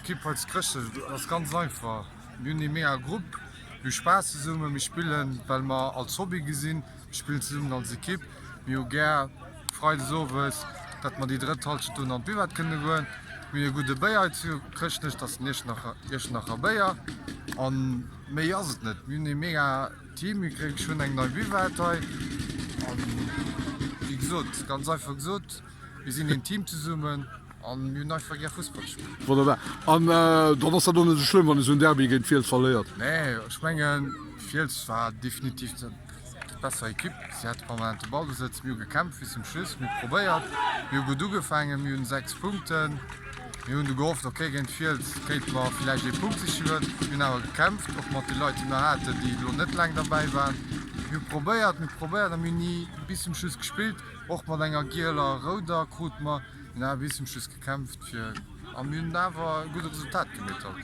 Kipp als Krchte das ganz einfach. Juni mé Grupp du Spaß summe mich spielen, weil man als Hobby gesinn spielen summen als Kipp wie ger frei sowes, dat man die drittalsche tun an Biwert kënne goen, wie gute Bayier zu krchtech das nicht nach Bayier an méi as net Juni mé Team kre schon eng neu Biwetei wie gesot ganz einfach gesot, wir sind den Team zu summen. Vergé Fußball. Dat ass dat net schlimm, wann hun Derby géint viel verleiert. Nee Spengen Fis war definitiv besser Kipp. Sie hat permanent Ball gesetzt mir gekämpft wie zum Schluss mir probéiert. Mi go du gefangen mir hun 6 Punkten. hun du gehofft okay gent Fielt war vielleicht die Punkte hun awer gekämpft och mat die Leute immer hatte, die lo net lang dabei waren. mir probéiert mir nie bis zum Schuss gespielt och mat enger Gieler Roder krut man bis zum Schuss gekämpft fir am Mün dawer gute Resultat gemet hat.